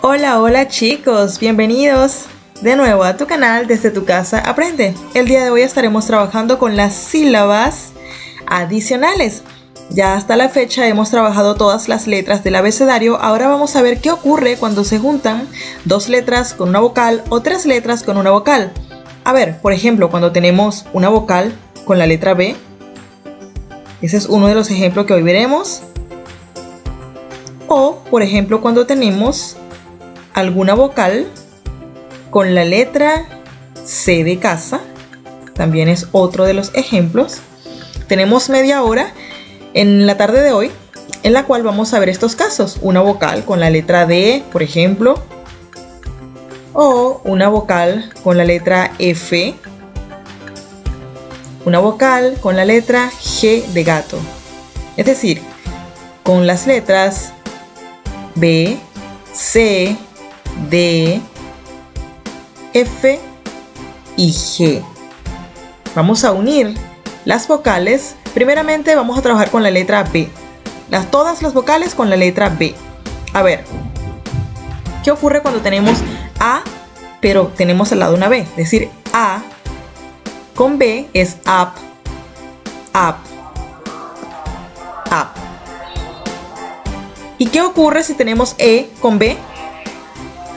Hola, hola chicos, bienvenidos de nuevo a tu canal Desde tu Casa Aprende. El día de hoy estaremos trabajando con las sílabas adicionales. Ya hasta la fecha hemos trabajado todas las letras del abecedario. Ahora vamos a ver qué ocurre cuando se juntan dos letras con una vocal o tres letras con una vocal. A ver, por ejemplo, cuando tenemos una vocal con la letra B. Ese es uno de los ejemplos que hoy veremos. O, por ejemplo, cuando tenemos alguna vocal con la letra C de casa. También es otro de los ejemplos. Tenemos media hora en la tarde de hoy en la cual vamos a ver estos casos. Una vocal con la letra D, por ejemplo. O una vocal con la letra F. Una vocal con la letra G de gato. Es decir, con las letras B, C, D, F y G. Vamos a unir las vocales. Primeramente vamos a trabajar con la letra B. Todas las vocales con la letra B. A ver, ¿qué ocurre cuando tenemos A, pero tenemos al lado una B? Es decir, A con B es up, up, up. ¿Y qué ocurre si tenemos E con B?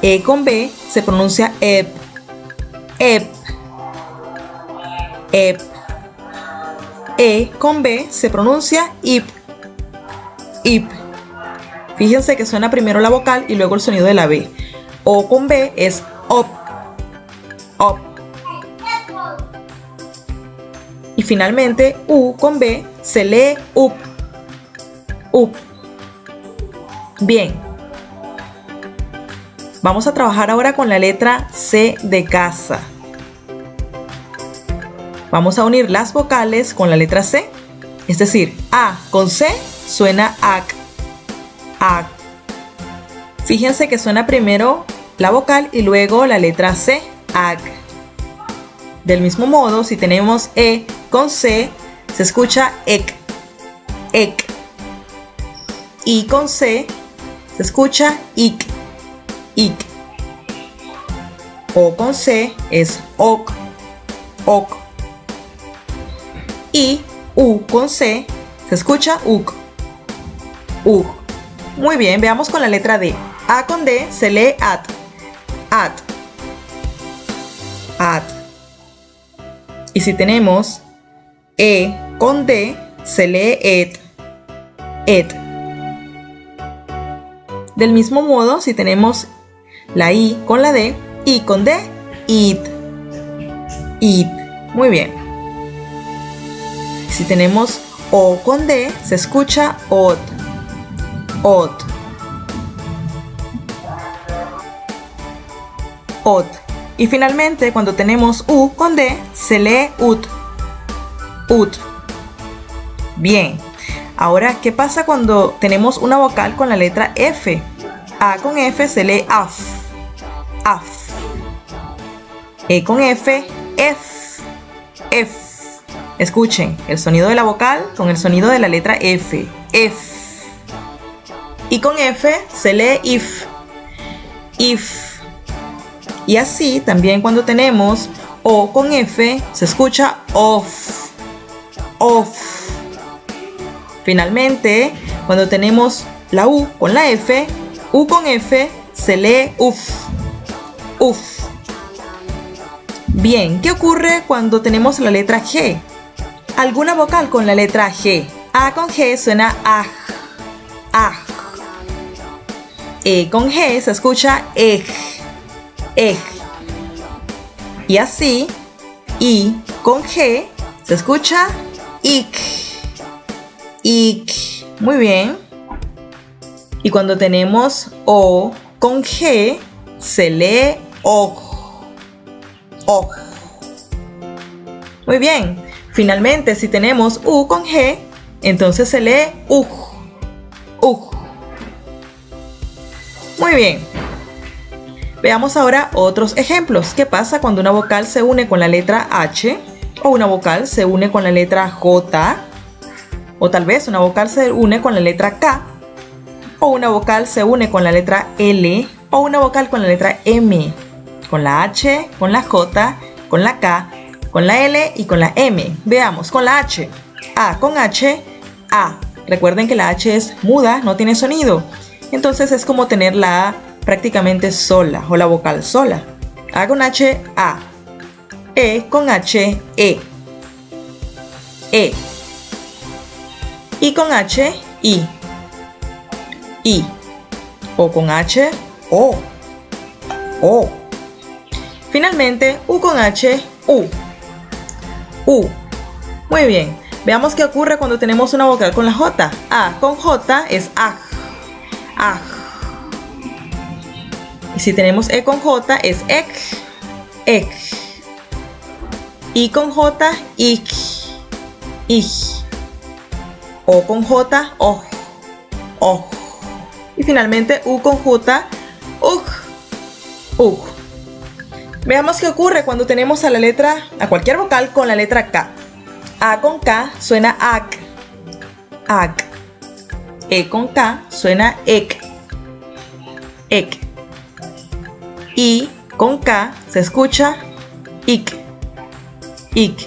E con B se pronuncia ep, ep, ep. E con B se pronuncia ip, ip. Fíjense que suena primero la vocal y luego el sonido de la B. O con B es op, op. Y finalmente U con B se lee up, up. Bien. Vamos a trabajar ahora con la letra C de casa. Vamos a unir las vocales con la letra C. Es decir, A con C suena ac, ac. Fíjense que suena primero la vocal y luego la letra C, ac. Del mismo modo, si tenemos E con C, se escucha ec, ec. I con C, se escucha ic, ic. O con C es oc, oc. Y U con C se escucha uc, uc. Muy bien, veamos con la letra D. A con D se lee at, at, at. Y si tenemos E con D se lee et, et. Del mismo modo, si tenemos la I con la D, I con D, it, it. Muy bien. Si tenemos O con D, se escucha ot, ot, ot. Y finalmente, cuando tenemos U con D, se lee ut, ut. Bien. Ahora, ¿qué pasa cuando tenemos una vocal con la letra F? A con F se lee af, af. E con F, ef, ef. Escuchen el sonido de la vocal con el sonido de la letra F, ef. Y con F se lee if, if. Y así también cuando tenemos O con F se escucha off, off. Finalmente, cuando tenemos la U con la F, U con F se lee uf, uf. Bien, ¿qué ocurre cuando tenemos la letra G? Alguna vocal con la letra G. A con G suena aj, aj. E con G se escucha ej, ej. Y así, I con G se escucha ic, ic. Muy bien. Y cuando tenemos O con G, se lee oj, oj. Muy bien. Finalmente, si tenemos U con G, entonces se lee uj, uj. Muy bien. Veamos ahora otros ejemplos. ¿Qué pasa cuando una vocal se une con la letra H? O una vocal se une con la letra J. O tal vez una vocal se une con la letra K. O una vocal se une con la letra L o una vocal con la letra M, con la H, con la J, con la K, con la L y con la M. Veamos, con la H. A con H, A. Recuerden que la H es muda, no tiene sonido. Entonces es como tener la A prácticamente sola o la vocal sola. A con H, A. E con H, E. E. I con H, I. I. O con H, O. O. Finalmente, U con H, U. U. Muy bien. Veamos qué ocurre cuando tenemos una vocal con la J. A con J es AJ. AJ. Y si tenemos E con J es EK. EK. I con J, IK. IK. O con J, OJ. OJ. Y finalmente U con J, UJ. UJ. Veamos qué ocurre cuando tenemos a cualquier vocal con la letra K. A con K suena AK. AK. E con K suena EK. EK. I con K se escucha IK. IK.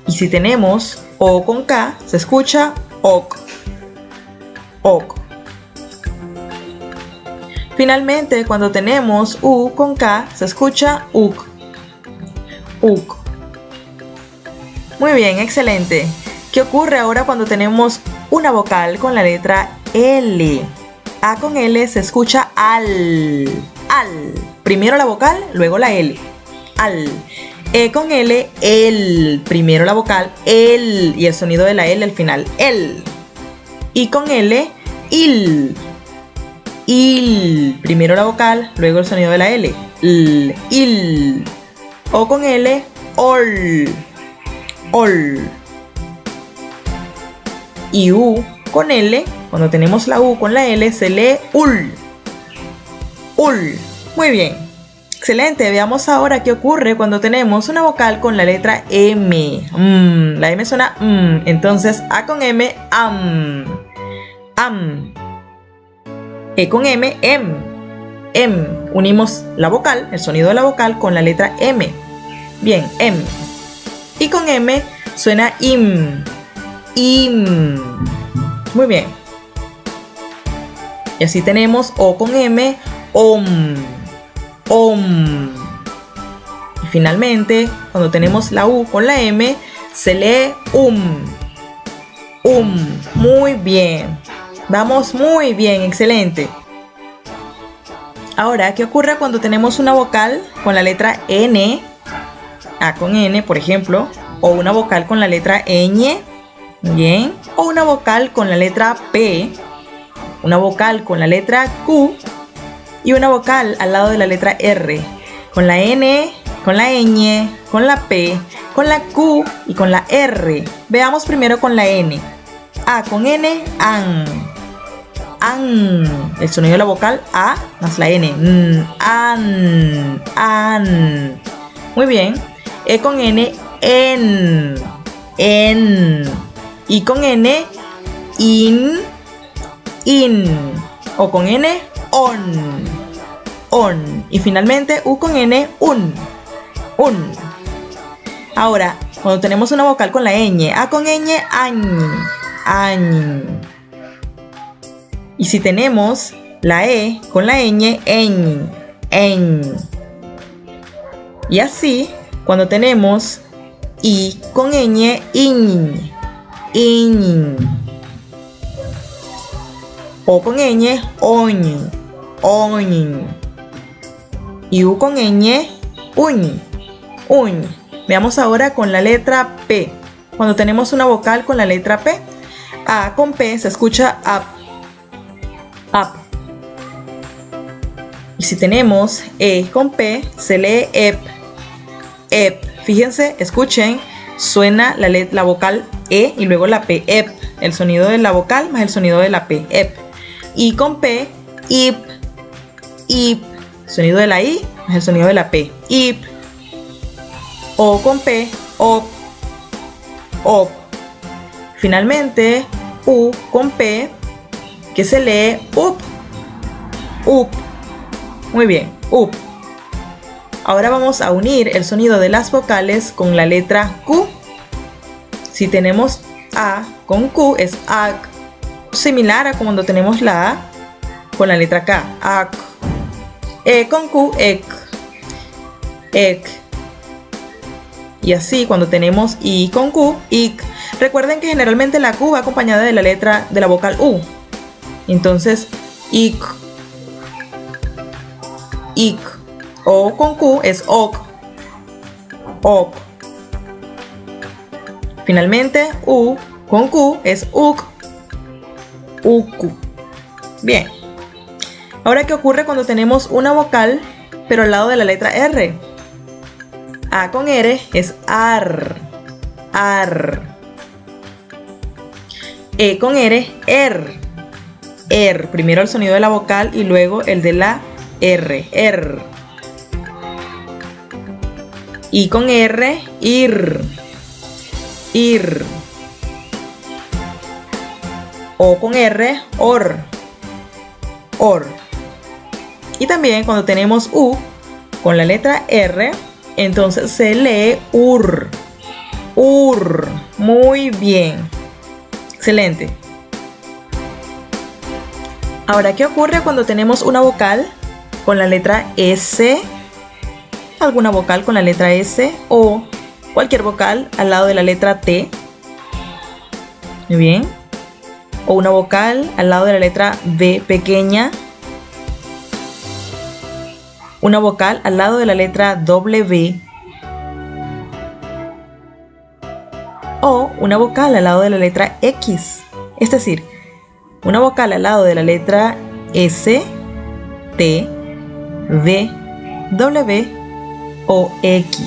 Y si tenemos O con K se escucha OK. OK. Finalmente, cuando tenemos U con K se escucha UK. UK. Muy bien, excelente. ¿Qué ocurre ahora cuando tenemos una vocal con la letra L? A con L se escucha AL. AL. Primero la vocal, luego la L. AL. E con L, EL. Primero la vocal, EL. Y el sonido de la L al final, EL. I con L, IL. IL. Primero la vocal, luego el sonido de la L. L. IL. O con L, OL. OL. Y U con L, cuando tenemos la U con la L, se lee UL. UL. Muy bien. Excelente. Veamos ahora qué ocurre cuando tenemos una vocal con la letra M. La M suena entonces A con M, AM. AM. E con M, M. M. Unimos la vocal, el sonido de la vocal con la letra M. Bien, M. Y con M suena IM. IM. Muy bien. Y así tenemos O con M, OM. OM. Y finalmente, cuando tenemos la U con la M, se lee Muy bien. Vamos muy bien, excelente. Ahora, ¿qué ocurre cuando tenemos una vocal con la letra N? A con N, por ejemplo. O una vocal con la letra ñ. Bien. O una vocal con la letra P. Una vocal con la letra Q. Y una vocal al lado de la letra R. Con la N, con la ñ, con la P, con la Q y con la R. Veamos primero con la N. A con N, AN. AN. El sonido de la vocal A más la N. AN. AN. Muy bien. E con N, EN. EN. I con N, IN. IN. O con N, ON. ON. Y finalmente U con N, UN. UN. Ahora, cuando tenemos una vocal con la ñ, A con ñ, AN. AN. Y si tenemos la E con la ñ, EN. EN. Y así, cuando tenemos I con ñ, IN. IN. O con ñ, ON. ON. Y U con ñ, UN. UN. Veamos ahora con la letra P. Cuando tenemos una vocal con la letra P, A con P se escucha up. Up. Y si tenemos E con P, se lee EP. EP. Fíjense, escuchen, suena la vocal E y luego la P. EP. El sonido de la vocal más el sonido de la P. EP. I con P, IP. IP. Sonido de la I más el sonido de la P. IP. O con P, OP. OP. Finalmente, U con P, que se lee up. Up. Muy bien, up. Ahora vamos a unir el sonido de las vocales con la letra Q. Si tenemos A con Q es AK, similar a cuando tenemos la A con la letra K, AK. E con Q, ek, ek. Y así cuando tenemos I con Q, ik. Recuerden que generalmente la Q va acompañada de la letra de la vocal U. Entonces, ik, ik. O con Q es ok, ok. Finalmente, U con Q es uk, uku. Bien. Ahora, ¿qué ocurre cuando tenemos una vocal pero al lado de la letra R? A con R es ar, ar. E con R, er. Primero el sonido de la vocal y luego el de la R, er. I con R, ir, ir. O con R, or, or. Y también cuando tenemos U con la letra R, entonces se lee ur, ur. Muy bien, excelente. Ahora, ¿qué ocurre cuando tenemos una vocal con la letra S? Alguna vocal con la letra S o cualquier vocal al lado de la letra T. Muy bien. O una vocal al lado de la letra B pequeña. Una vocal al lado de la letra W. O una vocal al lado de la letra X. Es decir, una vocal al lado de la letra S, T, V, W o X.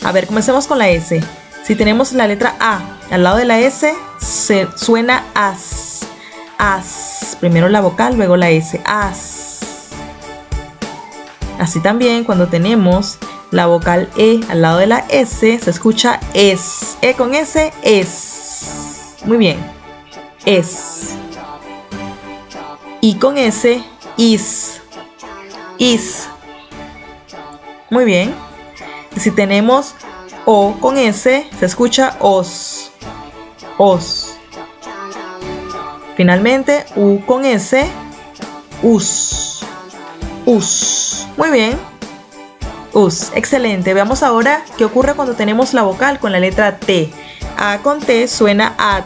A ver, comencemos con la S. Si tenemos la letra A al lado de la S, se suena as. As. Primero la vocal, luego la S. As. Así también cuando tenemos la vocal E al lado de la S, se escucha es. E con S, es. Muy bien. Es. I con S, is. Is. Muy bien. Y si tenemos O con S, se escucha os. Os. Finalmente, U con S, us. Us. Muy bien. Us. Excelente. Veamos ahora qué ocurre cuando tenemos la vocal con la letra T. A con T suena at.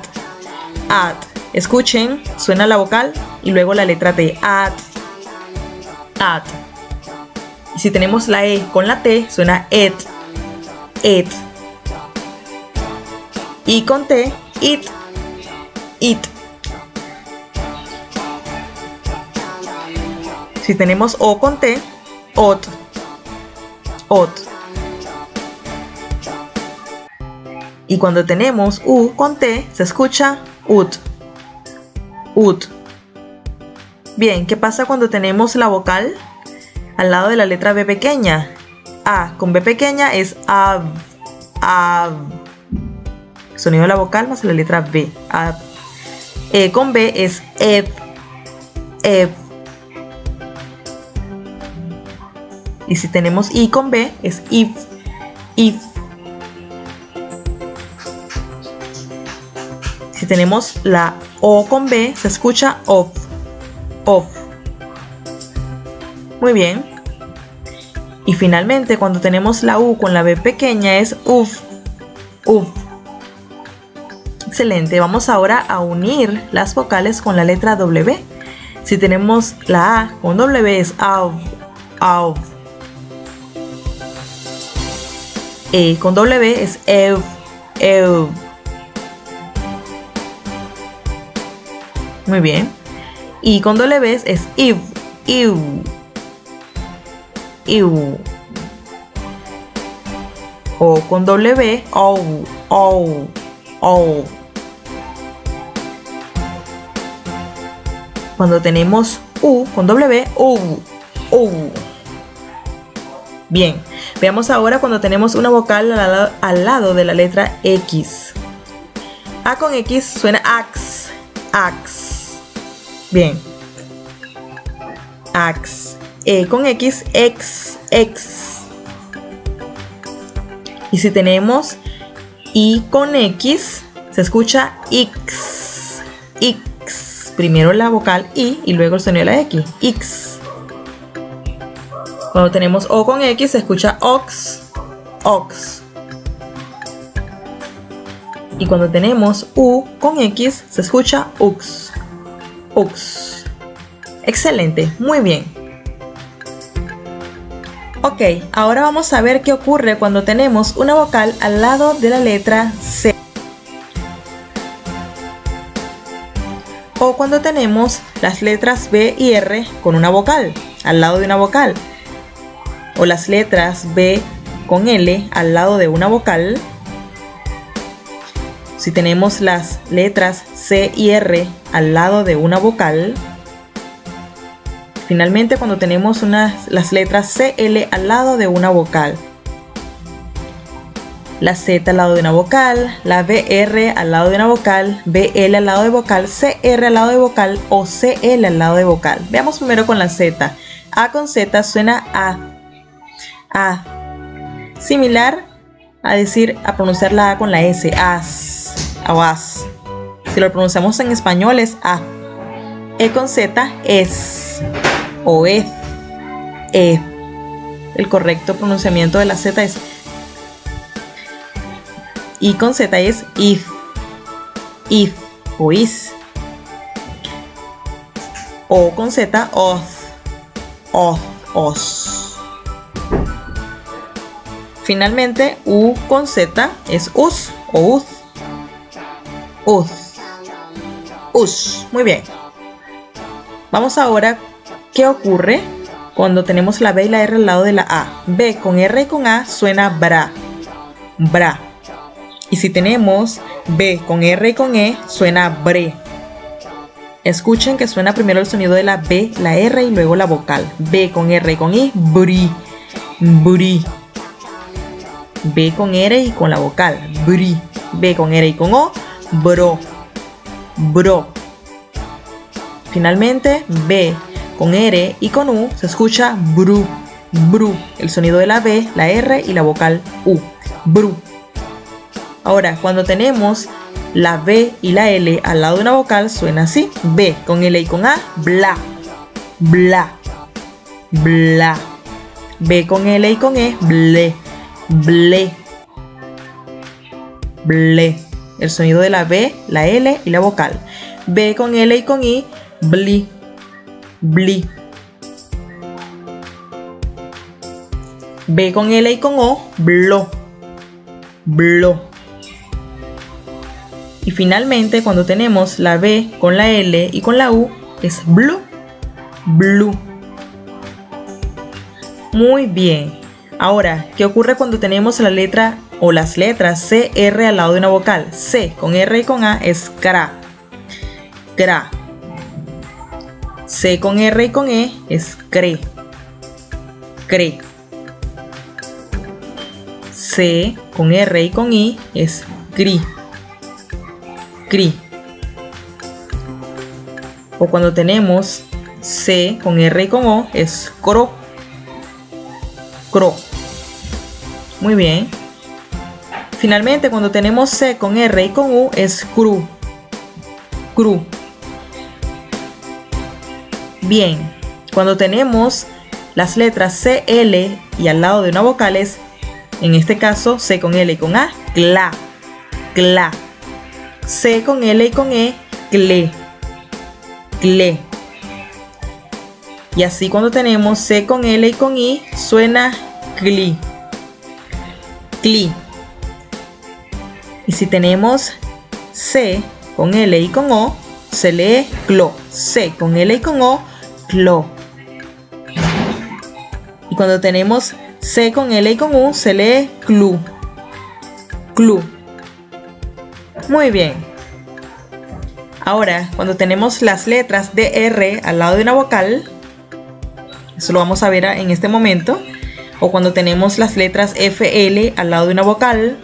At. Escuchen, suena la vocal y luego la letra T. At. At. Y si tenemos la E con la T, suena et. Et. Y con T, it. It. Si tenemos O con T, ot. Ot. Y cuando tenemos U con T, se escucha ut. Ut. Bien, ¿qué pasa cuando tenemos la vocal al lado de la letra B pequeña? A con B pequeña es av. Av. Sonido de la vocal más la letra B. Av. E con B es ev. Ev. Y si tenemos I con B es if. If. Si tenemos la O con B se escucha of. Of. Muy bien. Y finalmente cuando tenemos la U con la B pequeña es uf. Uf. Excelente. Vamos ahora a unir las vocales con la letra W. Si tenemos la A con W es av. Av. E con W es ev. Ev. Muy bien. Y con W es iv. Iv. Iu. O con W, ou, ou, ou. Cuando tenemos U con W, u, u. Bien, veamos ahora cuando tenemos una vocal al lado de la letra X. A con X suena ax, ax. Bien. Ax. E con X, ex, ex. Y si tenemos I con X, se escucha X, X. Primero la vocal I y luego el sonido de la X, X. Cuando tenemos O con X, se escucha ox, ox. Y cuando tenemos U con X, se escucha ux, ux. Excelente, muy bien. Ok, ahora vamos a ver qué ocurre cuando tenemos una vocal al lado de la letra C. O cuando tenemos las letras B y R con una vocal, al lado de una vocal. O las letras B con L al lado de una vocal. Si tenemos las letras C y R al lado de una vocal. Finalmente, cuando tenemos las letras CL al lado de una vocal. La Z al lado de una vocal, la BR al lado de una vocal, BL al lado de vocal, CR al lado de vocal o CL al lado de vocal. Veamos primero con la Z. A con Z suena A. A. Similar a pronunciar la A con la S. As. O as. Si lo pronunciamos en español es A. E con Z es. O es. E. El correcto pronunciamiento de la Z es. I con Z es if. If. O is. O con Z, oth. Oth. Os. Finalmente, U con Z es us o uz. Uz. Us. Muy bien. Vamos ahora, ¿qué ocurre cuando tenemos la B y la R al lado de la A? B con R y con A suena bra. Bra. Y si tenemos B con R y con E, suena bre. Escuchen que suena primero el sonido de la B, la R y luego la vocal. B con R y con I, bri. Bri. B con R y con la vocal, bri. B con R y con O, bro. Bro. Finalmente, B con R y con U se escucha bru. Bru. El sonido de la B, la R y la vocal U. Bru. Ahora, cuando tenemos la B y la L al lado de una vocal, suena así. B con L y con A, bla. Bla. Bla. B con L y con E, ble. Ble. Ble. El sonido de la B, la L y la vocal. B con L y con I, bli. Bli. B con L y con O, blo. Blo. Y finalmente, cuando tenemos la B con la L y con la U, es blu. Blu. Muy bien. Ahora, ¿qué ocurre cuando tenemos la letra o las letras C, R al lado de una vocal? C con R y con A es cra. Cra. C con R y con E es cre. Cre. C con R y con I es cri. Cri. O cuando tenemos C con R y con O es cro. Cro. Muy bien. Finalmente, cuando tenemos C con R y con U es cru. Cru. Bien. Cuando tenemos las letras C, L y al lado de una vocal es, en este caso, C con L y con A, cla. Cla. C con L y con E, cle. Cle. Y así cuando tenemos C con L y con I, suena cli. Cli. Y si tenemos C con L y con O, se lee clo. C con L y con O, clo. Y cuando tenemos C con L y con U, se lee clu. Clu. Muy bien. Ahora, cuando tenemos las letras DR al lado de una vocal, eso lo vamos a ver en este momento. O cuando tenemos las letras FL al lado de una vocal,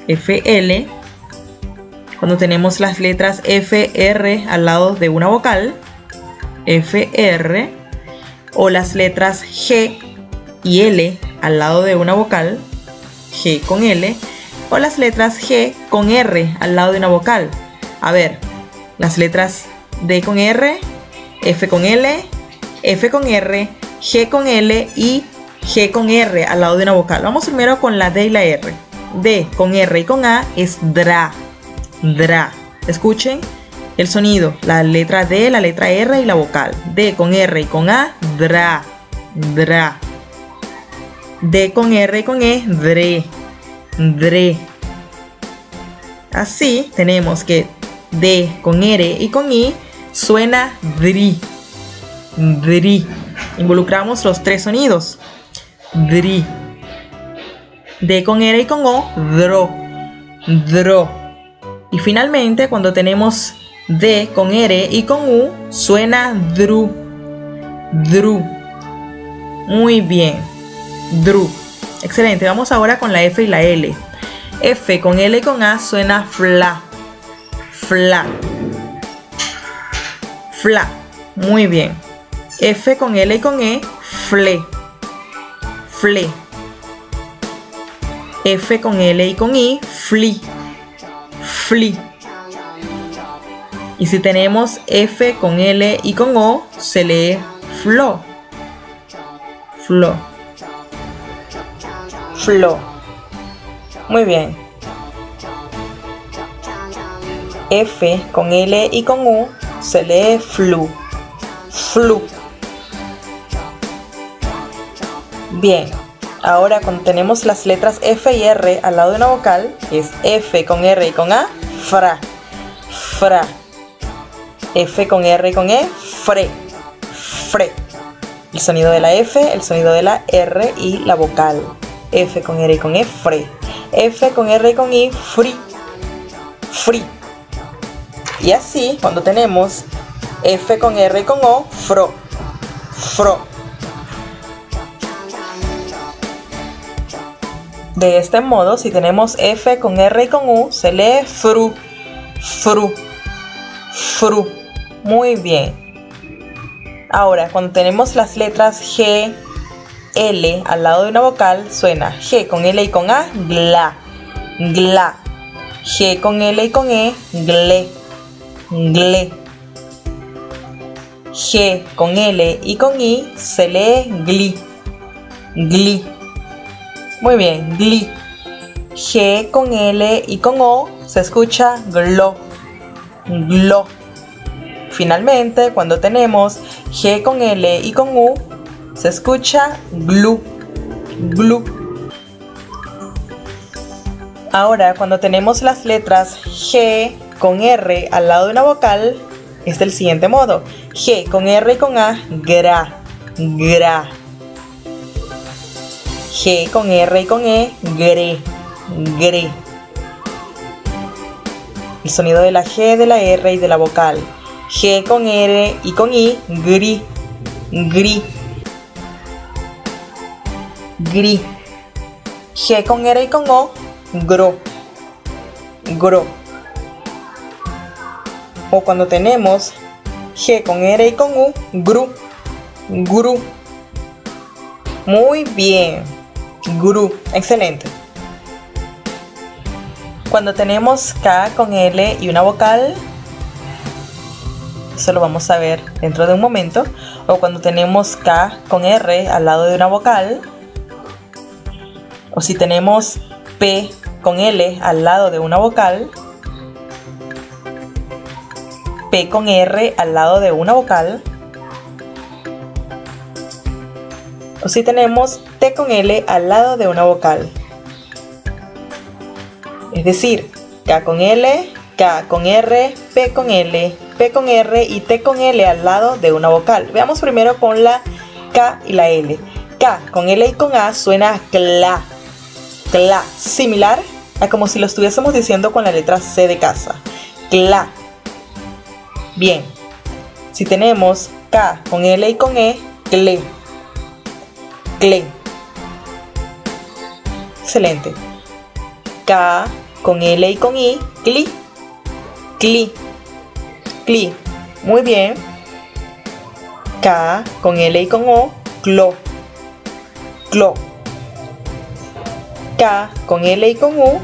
FL. Cuando tenemos las letras FR al lado de una vocal, FR, o las letras G y L al lado de una vocal, G con L, o las letras G con R al lado de una vocal. A ver, las letras D con R, F con L, F con R, G con L y G con R al lado de una vocal. Vamos primero con la D y la R. D con R y con A es dra, dra. Escuchen el sonido, la letra D, la letra R y la vocal. D con R y con A, dra, dra. D con R y con E, dre, dre. Así tenemos que D con R y con I suena dri, dri. Involucramos los tres sonidos. Dri. D con R y con O, dro, dro. Y finalmente, cuando tenemos D con R y con U, suena dru, dru. Muy bien, dru. Excelente. Vamos ahora con la F y la L. F con L y con A suena fla, fla, fla. Muy bien. F con L y con E, fle, fle. F con L y con I, fli, fli. Y si tenemos F con L y con O, se lee flo, flo, flo. Muy bien. F con L y con U se lee flu, flu. Bien. Ahora cuando tenemos las letras F y R al lado de una vocal, es F con R y con A, fra, fra. F con R y con E, fre, fre. El sonido de la F, el sonido de la R y la vocal. F con R y con E, fre. F con R y con I, fri, fri. Y así, cuando tenemos F con R y con O, fro, fro. De este modo, si tenemos F con R y con U, se lee fru, fru, fru. Muy bien. Ahora, cuando tenemos las letras G, L al lado de una vocal, suena G con L y con A, gla, gla. G con L y con E, gle, gle. G con L y con I se lee gli, gli. Muy bien, gli. G con L y con O se escucha glo, glo. Finalmente, cuando tenemos G con L y con U, se escucha glu, glu. Ahora, cuando tenemos las letras G con R al lado de una vocal, es del siguiente modo. G con R y con A, gra, gra. G con R y con E, gre, gre. El sonido de la G, de la R y de la vocal. G con R y con I, gri, gri, gri. G con R y con O, gro, gro. O cuando tenemos G con R y con U, gru, gru. Muy bien. Gru, excelente. Cuando tenemos K con L y una vocal, eso lo vamos a ver dentro de un momento. O cuando tenemos K con R al lado de una vocal, o si tenemos P con L al lado de una vocal, P con R al lado de una vocal, o si tenemos T con L al lado de una vocal. Es decir, K con L, K con R, P con L, P con R y T con L al lado de una vocal. Veamos primero con la K y la L. K con L y con A suena cla, cla, similar a como si lo estuviésemos diciendo con la letra C de casa. Cla. Bien. Si tenemos K con L y con E, cle, cle. Excelente. K con L y con I, cli, cli, cli. Muy bien. K con L y con O, clo, clo. K con L y con U,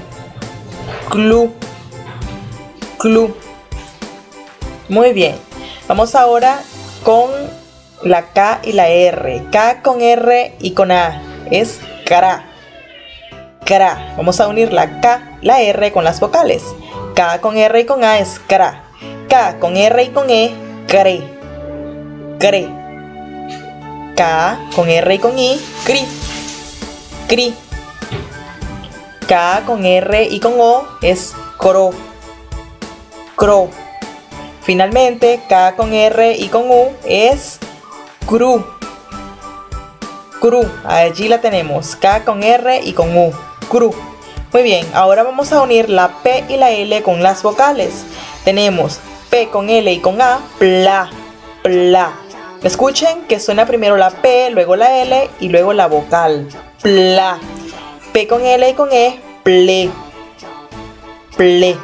clu, clu. Muy bien. Vamos ahora con la K y la R. K con R y con A es cra, cra. Vamos a unir la K, la R con las vocales. K con R y con A es cra. K con R y con E, cre, cre. K con R y con I, cri, cri. K con R y con O es cro, cro. Finalmente, K con R y con U es cru, cru. Allí la tenemos, K con R y con U, cru. Muy bien, ahora vamos a unir la P y la L con las vocales. Tenemos P con L y con A, pla, pla. Escuchen que suena primero la P, luego la L y luego la vocal, pla. P con L y con E, ple, ple.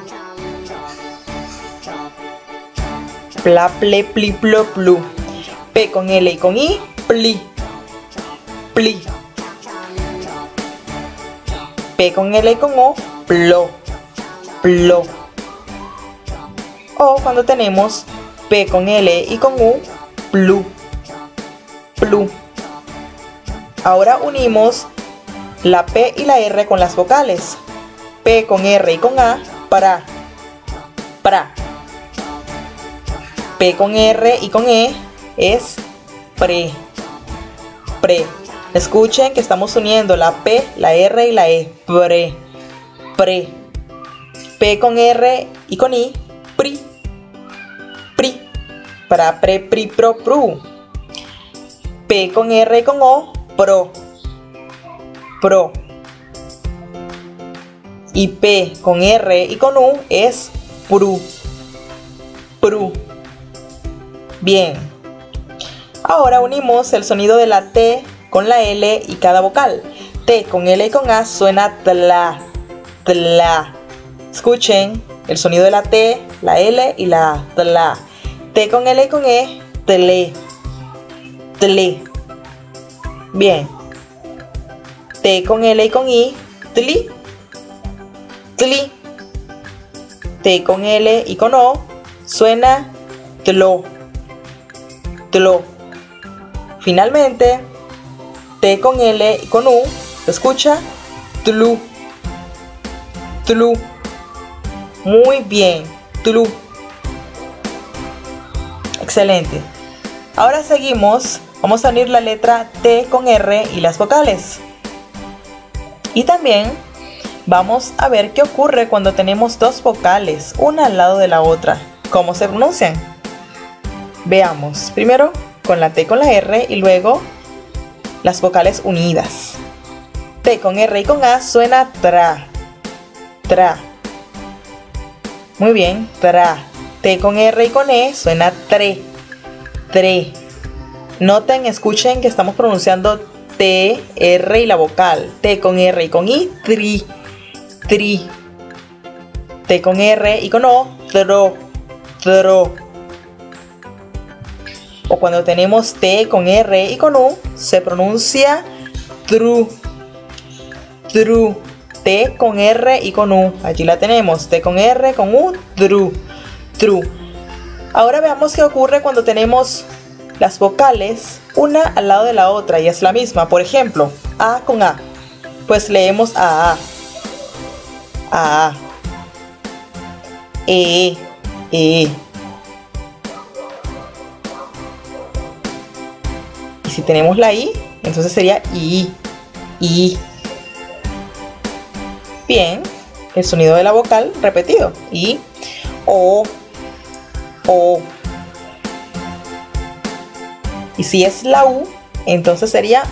Pla, ple, pli, plo, plu. P con L y con I, pli, pli. P con L y con O, plo, plo. O cuando tenemos P con L y con U, plu, plu. Ahora unimos la P y la R con las vocales. P con R y con A, pra, pra. P con R y con E es pre, pre. Escuchen que estamos uniendo la P, la R y la E, pre, pre. P con R y con I, pri, pri. Para, pre, pri, pro, pru. P con R y con O, pro, pro. Y P con R y con U es pru, pru. Bien. Ahora unimos el sonido de la T con la L y cada vocal. T con L y con A suena tla, tla. Escuchen el sonido de la T, la L y la A, tla. T con L y con E, tle, tle. Bien. T con L y con I, tli, tli. T con L y con O suena tlo, tlo. Finalmente, T con L y con U, escucha, tlu, tlu. Muy bien, tlu. Excelente. Ahora seguimos, vamos a unir la letra T con R y las vocales. Y también vamos a ver qué ocurre cuando tenemos dos vocales, una al lado de la otra. ¿Cómo se pronuncian? Veamos. Primero con la T con la R y luego las vocales unidas. T con R y con A suena tra, tra. Muy bien, tra. T con R y con E suena tre, tre. Noten, escuchen que estamos pronunciando T, R y la vocal. T con R y con I, tri, tri. T con R y con O, tro, tro. O cuando tenemos T con R y con U, se pronuncia tru, tru. T con R y con U. Allí la tenemos. T con R, con U, tru, tru. Ahora veamos qué ocurre cuando tenemos las vocales una al lado de la otra y es la misma. Por ejemplo, A con A. Pues leemos A. A. E. E. Y si tenemos la I, entonces sería I. I. Bien, el sonido de la vocal repetido. I, O, O. Y si es la U, entonces sería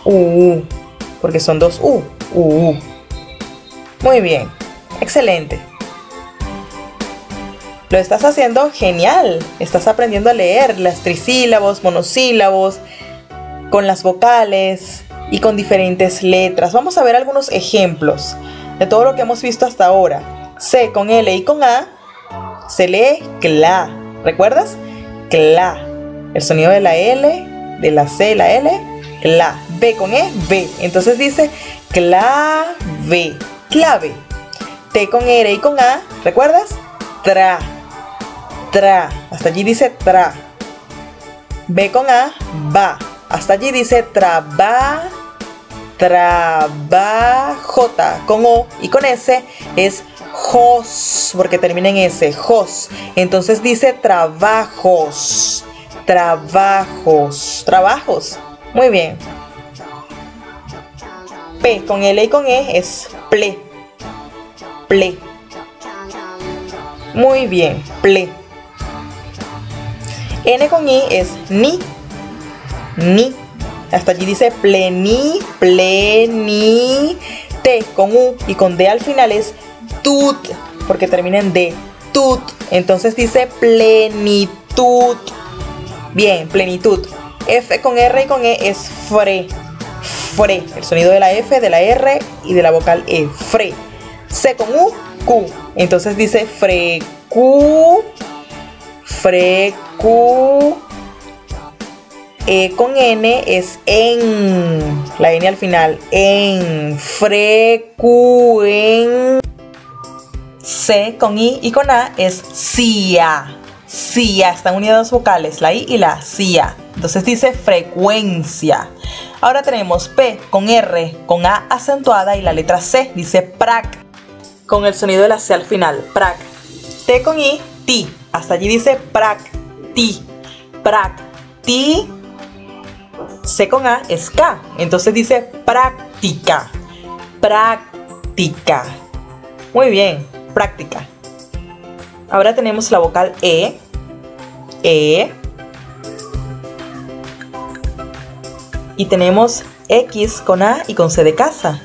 U, porque son dos U. U. Muy bien, excelente. Lo estás haciendo genial. Estás aprendiendo a leer las trisílabos, monosílabos, con las vocales y con diferentes letras. Vamos a ver algunos ejemplos de todo lo que hemos visto hasta ahora. C con L y con A se lee cla. ¿Recuerdas? Cla. El sonido de la L, de la C, la L, la. B con E, B. Entonces dice clave, clave. T con R y con A, ¿recuerdas? Tra, tra. Hasta allí dice tra. B con A, va. Hasta allí dice traba, J. Con O y con S es jos, porque termina en S, jos. Entonces dice trabajos, trabajos, trabajos. Muy bien. P con L y con E es ple, ple. Muy bien, ple. N con I es ni, ni. Hasta allí dice pleni, pleni. T con U y con D al final es tut, porque termina en D, tut. Entonces dice plenitud. Bien, plenitud. F con R y con E es fre, fre. El sonido de la F, de la R y de la vocal E, fre. C con U, Q. Entonces dice frecu, frecu. E con N es en, la N al final, en, frecuen. C con I y con A es cia, cia. Están unidas dos vocales, la I y la cia. Entonces dice frecuencia. Ahora tenemos P con R, con A acentuada y la letra C, dice prac, con el sonido de la C al final, prac. T con I, ti. Hasta allí dice prac, ti, prac, ti. C con A es K, entonces dice práctica, práctica. Muy bien, práctica. Ahora tenemos la vocal E, E. Y tenemos X con A y con C de casa.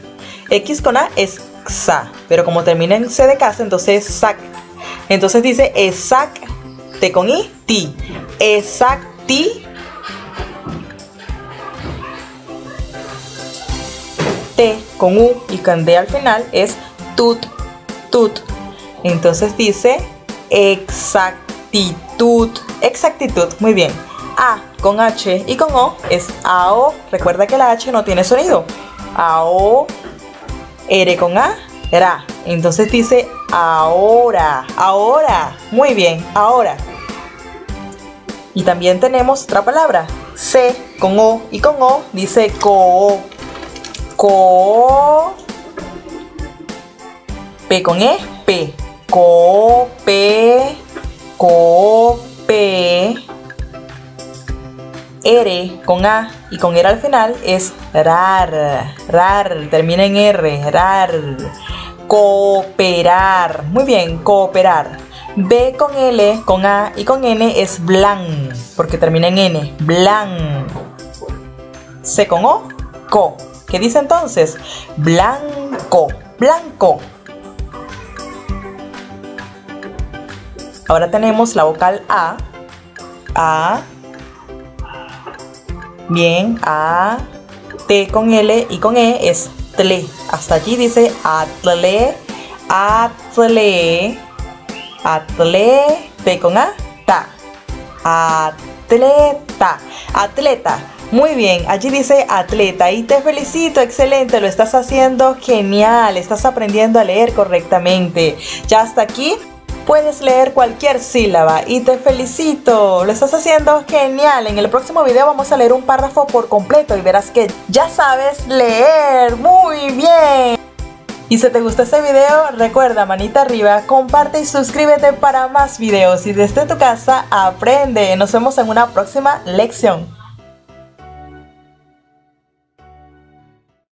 X con A es xa, pero como termina en C de casa, entonces es sac. Entonces dice exact, T con I, ti, exacti. T con U y con D al final es tut, tut. Entonces dice exactitud, exactitud. Muy bien. A con H y con O es AO. Recuerda que la H no tiene sonido. AO. R con A, ra. Entonces dice ahora, ahora. Muy bien, ahora. Y también tenemos otra palabra. C con O y con O dice co. Co. P con E, P. Cope, cope. R con A y con R al final es rar, rar, termina en R, rar. Cooperar, muy bien, cooperar. B con L, con A y con N es blan, porque termina en N, blan. C con O, co. ¿Qué dice entonces? Blanco, blanco. Ahora tenemos la vocal A. A. Bien, A. T con L y con E es tle. Hasta allí dice atle, atle, atle. T con A, ta. Atleta, atleta. Muy bien, allí dice atleta y te felicito, excelente, lo estás haciendo genial, estás aprendiendo a leer correctamente. Ya hasta aquí puedes leer cualquier sílaba y te felicito, lo estás haciendo genial. En el próximo video vamos a leer un párrafo por completo y verás que ya sabes leer muy bien. Y si te gustó este video, recuerda manita arriba, comparte y suscríbete para más videos y desde tu casa aprende. Nos vemos en una próxima lección.